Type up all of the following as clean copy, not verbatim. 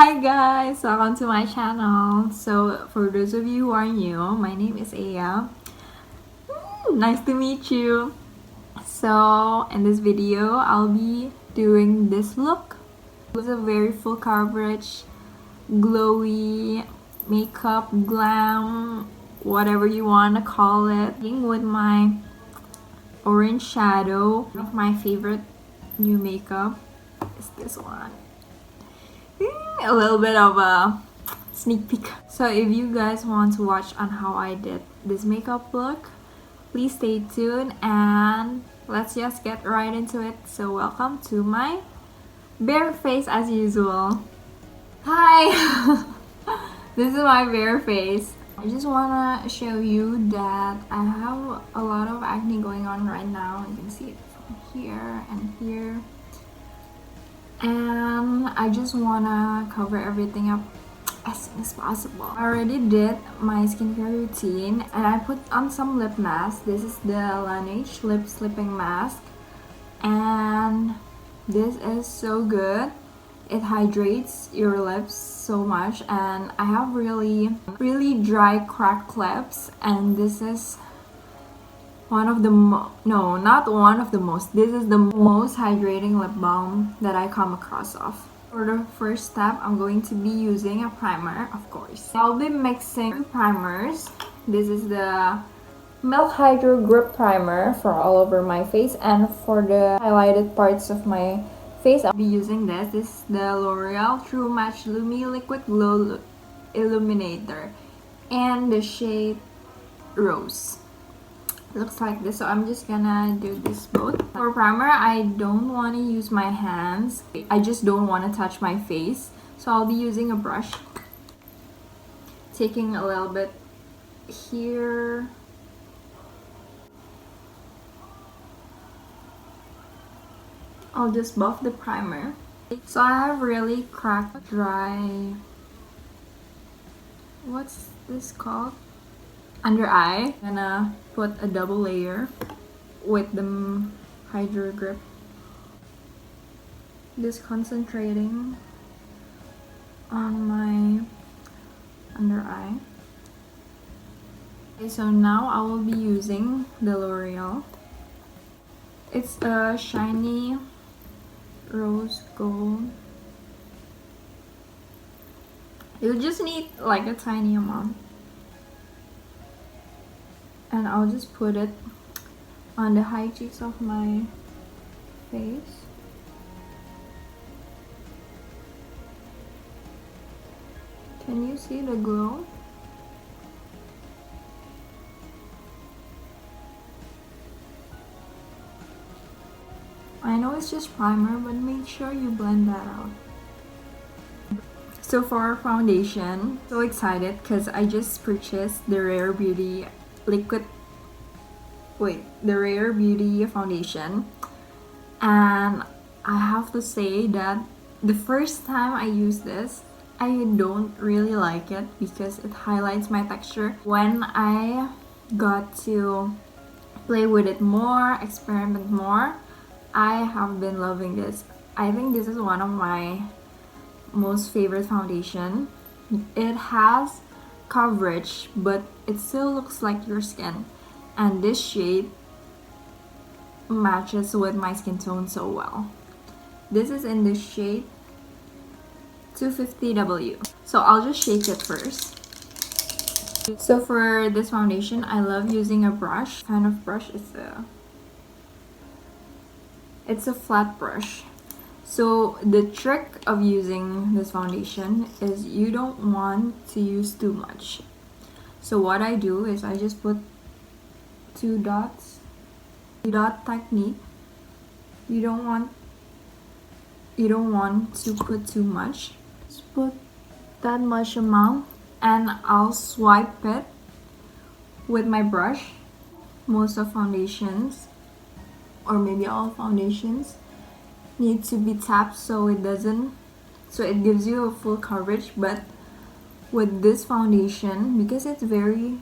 Hi guys, welcome to my channel. So for those of you who are new, my name is Aya. Nice to meet you. So in this video, I'll be doing this look. It's a very full coverage, glowy makeup, glam, whatever you want to call it. With my orange shadow. One of my favorite new makeup is this one. A little bit of a sneak peek. So if you guys want to watch on how I did this makeup look, please stay tuned and let's just get right into it. So welcome to my bare face as usual. Hi! This is my bare face. I just wanna show you that I have a lot of acne going on right now. You can see it from here and here. And I just wanna cover everything up as soon as possible. I already did my skincare routine and I put on some lip mask. This is the Laneige lip slipping mask and this is so good. It hydrates your lips so much, and I have really dry cracked lips, and this is one of the this is the most hydrating lip balm that I come across of. For the first step, I'm going to be using a primer, of course. I'll be mixing two primers. This is the Milk Hydro Grip Primer for all over my face, and for the highlighted parts of my face, I'll be using this. This is the L'Oreal True Match LUMI Liquid Glow Illuminator and the shade Rose. Looks like this, so I'm just gonna do this both. For primer, I don't want to use my hands. I just don't want to touch my face, so I'll be using a brush. Taking a little bit here. I'll just buff the primer. So I have really cracked, dry, what's this called? Under eye. I'm gonna put a double layer with the Hydro Grip. Just concentrating on my under eye. Okay, so now I will be using the L'Oreal. It's a shiny rose gold. You just need like a tiny amount. And I'll just put it on the high cheeks of my face. Can you see the glow? I know it's just primer, but make sure you blend that out. So for our foundation, so excited because I just purchased the Rare Beauty Rare Beauty foundation, and I have to say that the first time I used this, I don't really like it because it highlights my texture. When I got to play with it more, experiment more, I have been loving this. I think this is one of my most favorite foundation. It has coverage, but it still looks like your skin. And this shade matches with my skin tone so well. This is in the shade 250W. So I'll just shake it first. So for this foundation, I love using a brush. Kind of brush is it's a flat brush. So the trick of using this foundation is you don't want to use too much. So what I do is I just put two dots, dot technique. You don't want to put too much. Just put that much amount and I'll swipe it with my brush. Most of foundations, or maybe all foundations, need to be tapped so it gives you a full coverage. But with this foundation, because it's very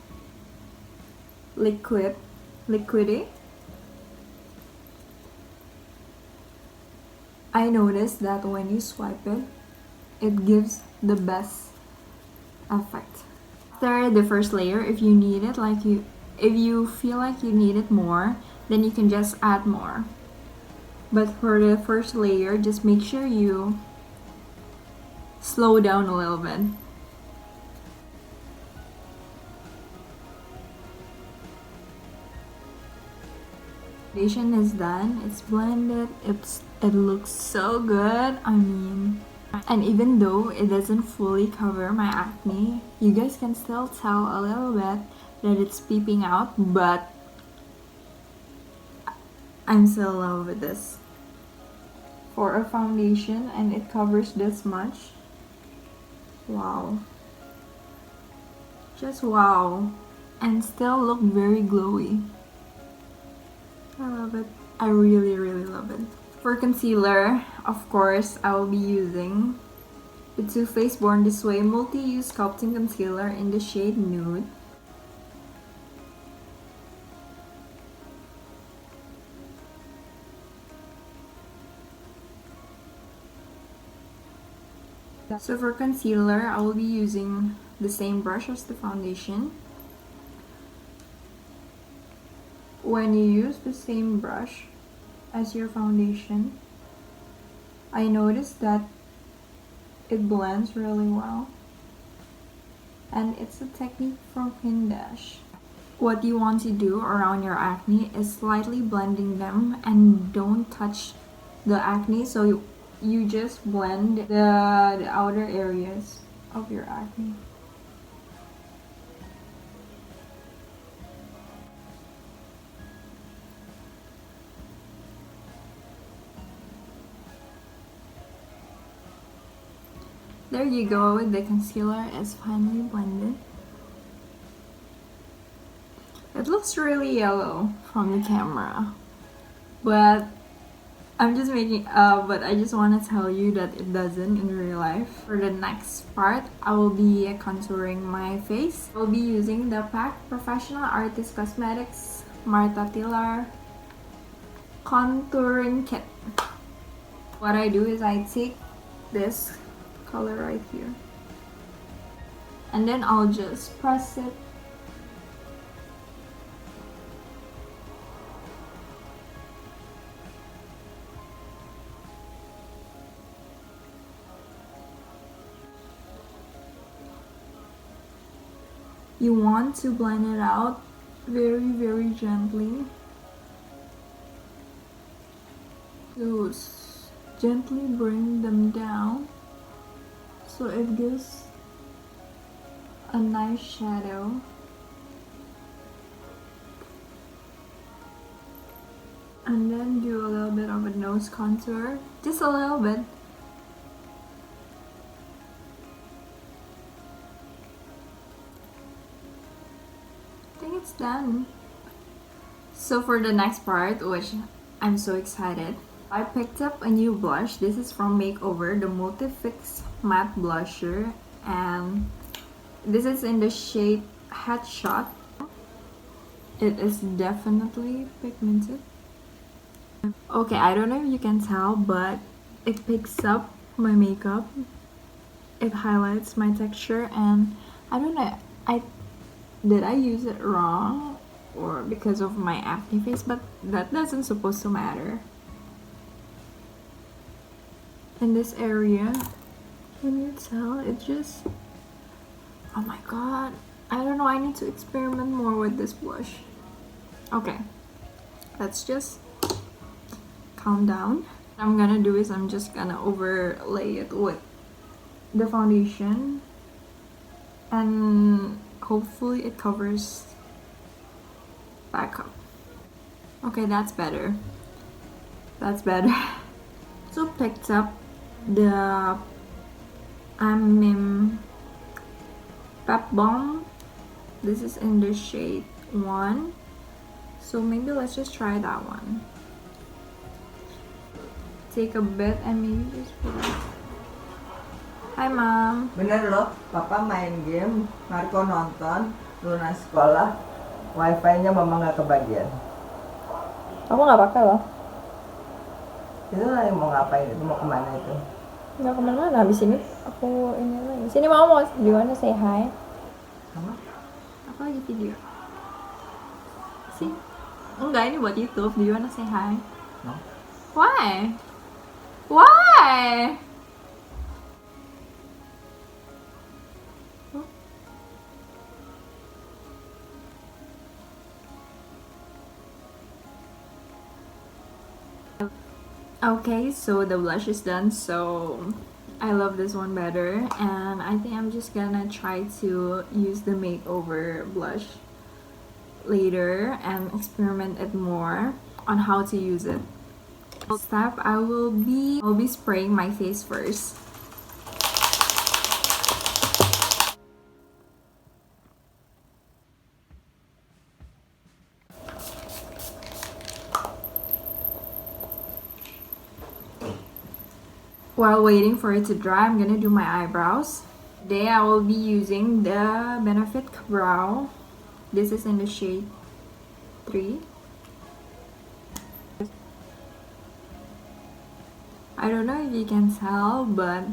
liquidy, I noticed that when you swipe it, it gives the best effect. After the first layer, if you need it, if you feel like you need it more, then you can just add more. But for the first layer, just make sure you slow down a little bit. Foundation is done, it's blended, it looks so good. I mean, and even though it doesn't fully cover my acne, you guys can still tell a little bit that it's peeping out, but I'm still in love with this. For a foundation and it covers this much, wow. Just wow. And still look very glowy. I love it. I really love it. For concealer, of course, I will be using the Too Faced Born This Way Multi-Use Sculpting Concealer in the shade Nude. So for concealer, I will be using the same brush as the foundation. When you use the same brush as your foundation, I noticed that it blends really well. And it's a technique from Pindash. What you want to do around your acne is slightly blending them and don't touch the acne, so you just blend the outer areas of your acne. There you go, the concealer is finally blended. It looks really yellow from the camera, but I'm just making but I just want to tell you that it doesn't in real life. For the next part, I will be contouring my face. I'll be using the PAC Professional Artist Cosmetics Marta Tilar Contouring Kit. What I do is I take this color right here and then I'll just press it you want to blend it out very gently. So gently bring them down so it gives a nice shadow. And then do a little bit of a nose contour, just a little bit. I think it's done. So for the next part, which I'm so excited, I picked up a new blush. This is from Makeover, the Multifix Matte Blusher, and this is in the shade Headshot. It is definitely pigmented. Okay, I don't know if you can tell, but it picks up my makeup. It highlights my texture, and I don't know, did I use it wrong or because of my acne face, but that doesn't supposed to matter. In this area, can you tell? It just, oh my god, I don't know, I need to experiment more with this blush. Okay, let's just calm down. What I'm gonna do is I'm just gonna overlay it with the foundation and hopefully it covers back up. Okay, that's better. That's better. So picked up the Meme Pep Balm. This is in the shade 1. So maybe let's just try that one. Take a bit and maybe just put it. Hi Mom. Bener loh, Papa main game, Marco nonton, Luna sekolah, wifi-nya Mama nggak kebagian. Kamu nggak pakai loh. Itu lagi mau ngapain? Itu mau kemana itu? Nggak kemana-mana, habis ini aku ini lagi. Sini mau do you wanna say hi? Sama? Aku lagi video. Sih. Enggak, ini buat YouTube. Do you wanna say hi? No? Why? Why? Okay, so the blush is done, so I love this one better, and I think I'm just gonna try to use the makeover blush later and experiment it more on how to use it. Step, I'll be spraying my face first. While waiting for it to dry, I'm gonna do my eyebrows. Today I will be using the Benefit Brow. This is in the shade 3. I don't know if you can tell, but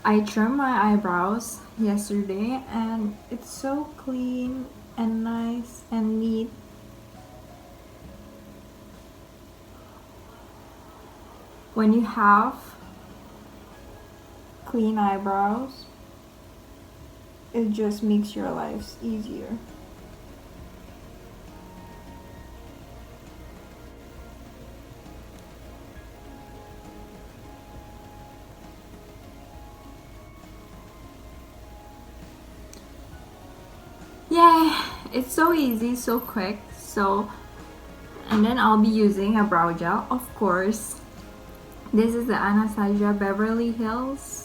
I trimmed my eyebrows yesterday and it's so clean and nice and neat. When you have clean eyebrows, it just makes your lives easier. Yeah, it's so easy, so quick. And then I'll be using a brow gel, of course. This is the Anastasia Beverly Hills.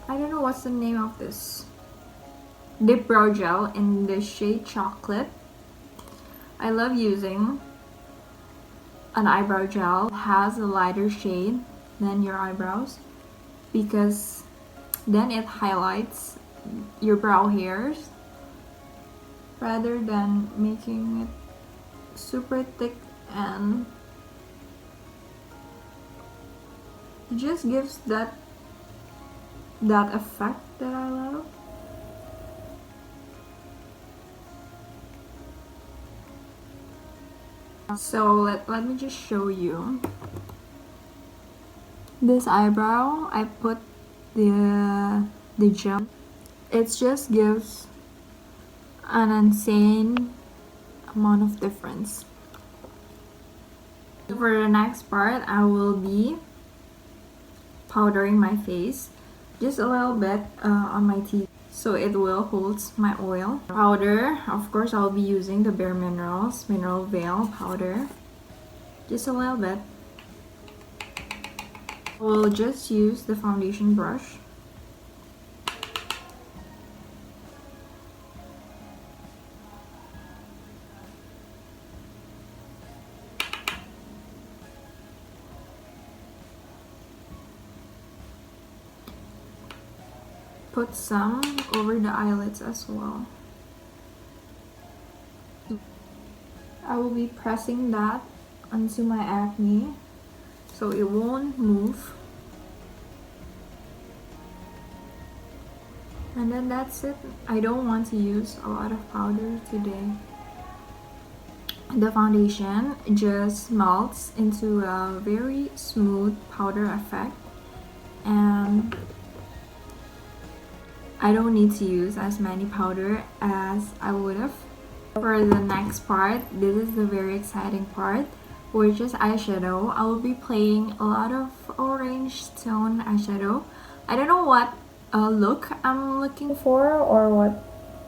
I don't know what's the name of this. Dipbrow gel in the shade Chocolate. I love using an eyebrow gel that has a lighter shade than your eyebrows, because then it highlights your brow hairs rather than making it super thick, and it just gives that effect that I love. So let me just show you this eyebrow. I put the gel. It just gives an insane amount of difference. For the next part, I will be powdering my face just a little bit on my teeth, so it will hold my oil. Powder, of course, I'll be using the bareMinerals Mineral Veil powder, just a little bit. We'll just use the foundation brush. Put some over the eyelids as well. I will be pressing that onto my acne so it won't move. And then that's it. I don't want to use a lot of powder today. The foundation just melts into a very smooth powder effect, and I don't need to use as many powder as I would have. For the next part, this is the very exciting part, which is eyeshadow. I will be playing a lot of orange tone eyeshadow. I don't know what look I'm looking for or what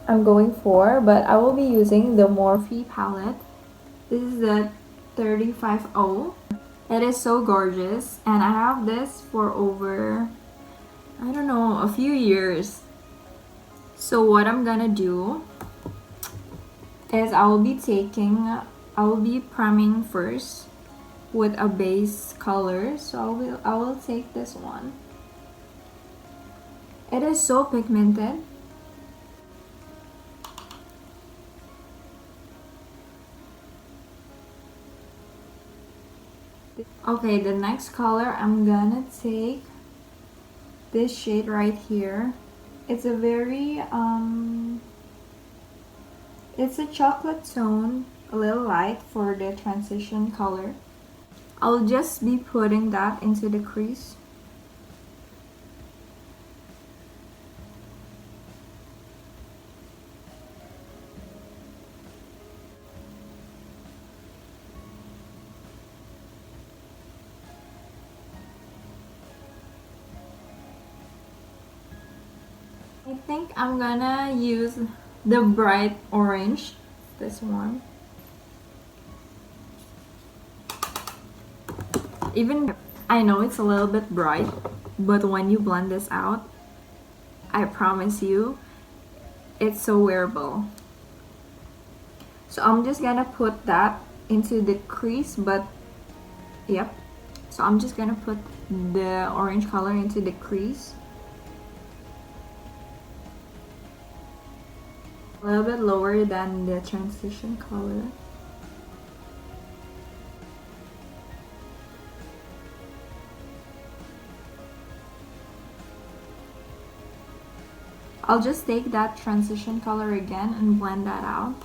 I'm going for, but I will be using the Morphe palette. This is the 350. It is so gorgeous, and I have this for over, I don't know, a few years. So what I'm gonna do is I will be priming first with a base color. So I will take this one. It is so pigmented. Okay, the next color I'm gonna take this shade right here. It's a very it's a chocolate tone, a little light for the transition color. I'll just be putting that into the crease. I think I'm gonna use the bright orange, this one. Even I know it's a little bit bright, but when you blend this out, I promise you, it's so wearable. So I'm just gonna put that into the crease, but yep. So I'm just gonna put the orange color into the crease. A little bit lower than the transition color. I'll just take that transition color again and blend that out.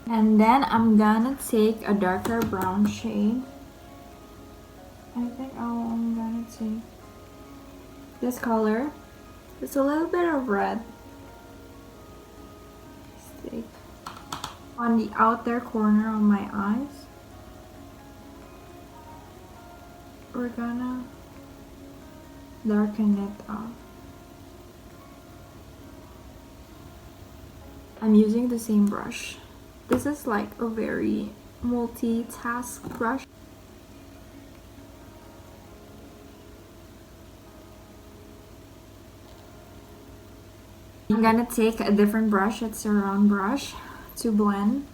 And then I'm gonna take a darker brown shade. I think I'm gonna take this color. It's a little bit of red. Stick on the outer corner of my eyes. We're gonna darken it up. I'm using the same brush. This is like a very multitask brush. I'm gonna take a different brush, it's a round brush, to blend.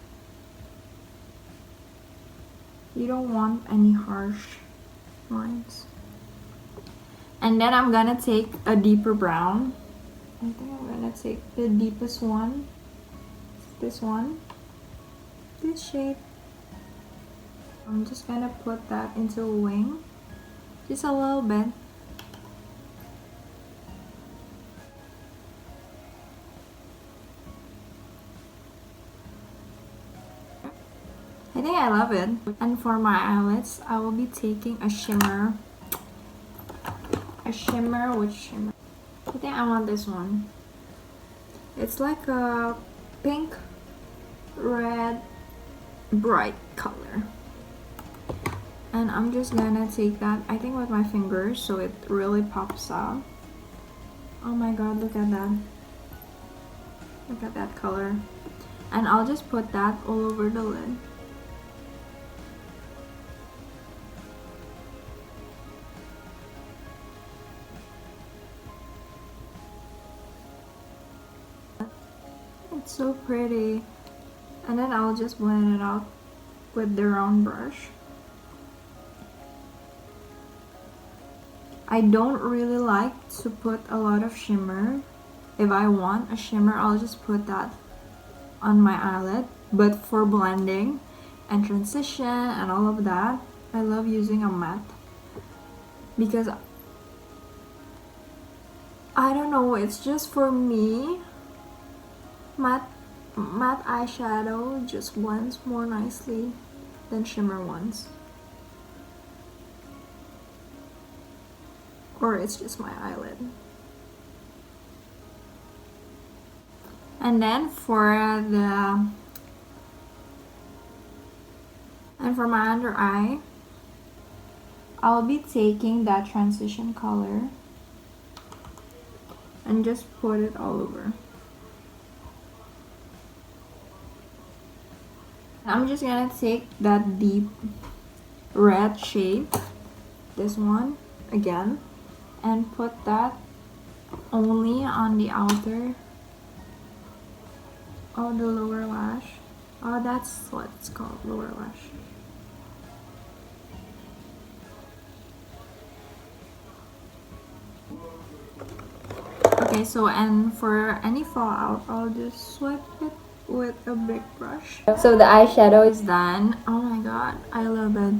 You don't want any harsh lines. And then I'm gonna take a deeper brown. I think I'm gonna take the deepest one. This one. This shade. I'm just gonna put that into a wing. Just a little bit. I think I love it. And for my eyelids, I will be taking a shimmer. Which shimmer? I think I want this one. It's like a pink, red, bright color. And I'm just gonna take that, I think with my fingers, so it really pops out. Oh my god, look at that. Look at that color. And I'll just put that all over the lid. It's so pretty. And then I'll just blend it out with the round brush. I don't really like to put a lot of shimmer. If I want a shimmer, I'll just put that on my eyelid. But for blending and transition and all of that, I love using a matte. Because I don't know, it's just for me. Matte eyeshadow just blends more nicely than shimmer ones. Or it's just my eyelid. And then for my under eye, I'll be taking that transition color and just put it all over. I'm just gonna take that deep red shade, this one again, and put that only on the outer of the lower lash. Oh, that's what it's called, lower lash. Okay, so and for any fallout, I'll just swipe it with a big brush. So the eyeshadow is done. Oh my god, I love it.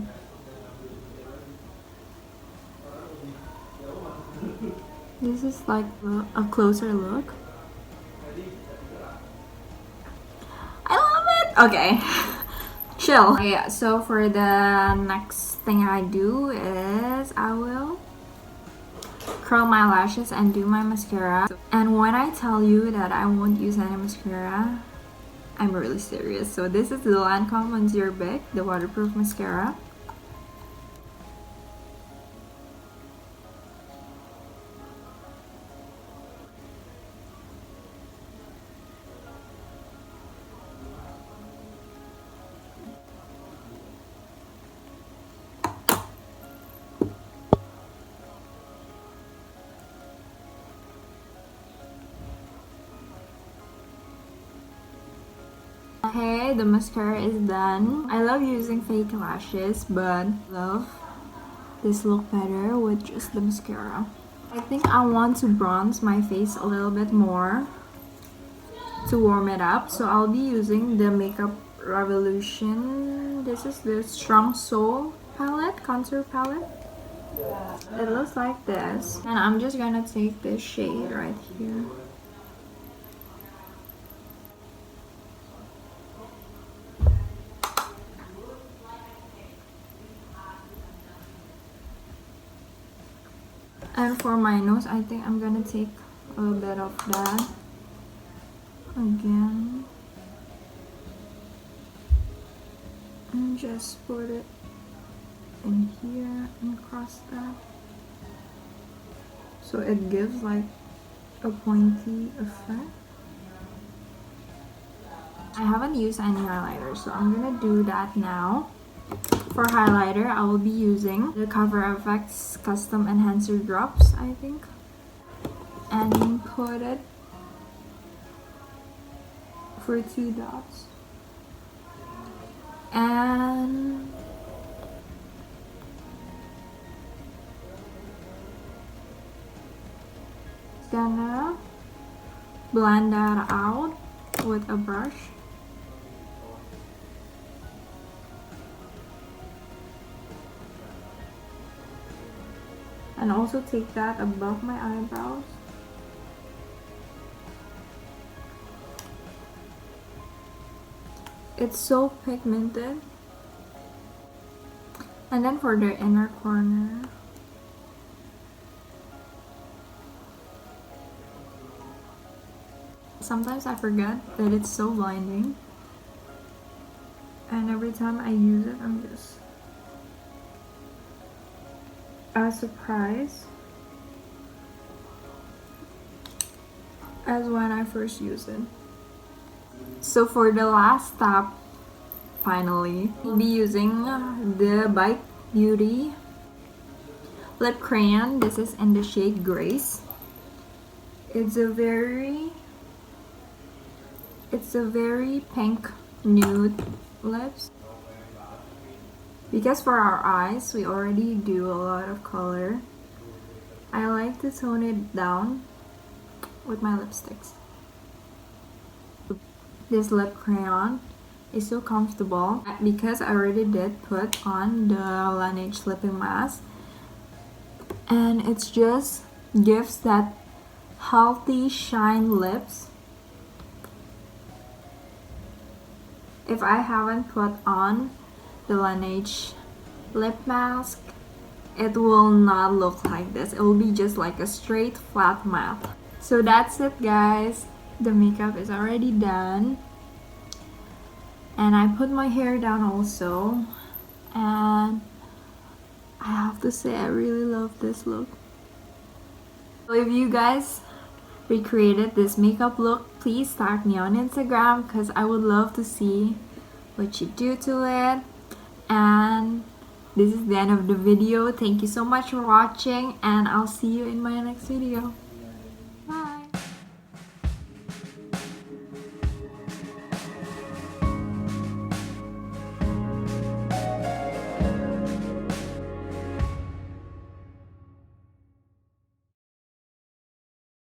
This is like a closer look. I love it! Okay. Chill. Okay, so for the next thing I do is I will curl my lashes and do my mascara. And when I tell you that I won't use any mascara, I'm really serious. So this is the Lancome Monsieur Big, the waterproof mascara. Okay, the mascara is done. I love using fake lashes, but love this look better with just the mascara. I think I want to bronze my face a little bit more to warm it up, so I'll be using the Makeup Revolution. This is the Strong Soul palette, contour palette. It looks like this, and I'm just gonna take this shade right here. And for my nose, I think I'm gonna take a little bit of that again and just put it in here and cross that, so it gives like a pointy effect. I haven't used any highlighter, so I'm gonna do that now. For highlighter, I will be using the Cover FX Custom Enhancer Drops, I think, and put it for 2 dots. And gonna blend that out with a brush. And also take that above my eyebrows. It's so pigmented. And then for the inner corner, sometimes I forget that it's so blinding. And every time I use it, I'm just as surprised as when I first used it. So for the last step, finally, we'll be using the Bite Beauty lip crayon. This is in the shade Grace. It's a very pink nude lips. Because for our eyes, we already do a lot of color, I like to tone it down with my lipsticks. This lip crayon is so comfortable because I already did put on the Laneige Sleeping Mask, and it just gives that healthy shine lips. If I haven't put on the Laneige lip mask, it will not look like this. It will be just like a straight flat matte. So that's it, guys. The makeup is already done, and I put my hair down also, and I have to say I really love this look. So if you guys recreated this makeup look, please tag me on Instagram because I would love to see what you do to it. And this is the end of the video. Thank you so much for watching, and I'll see you in my next video.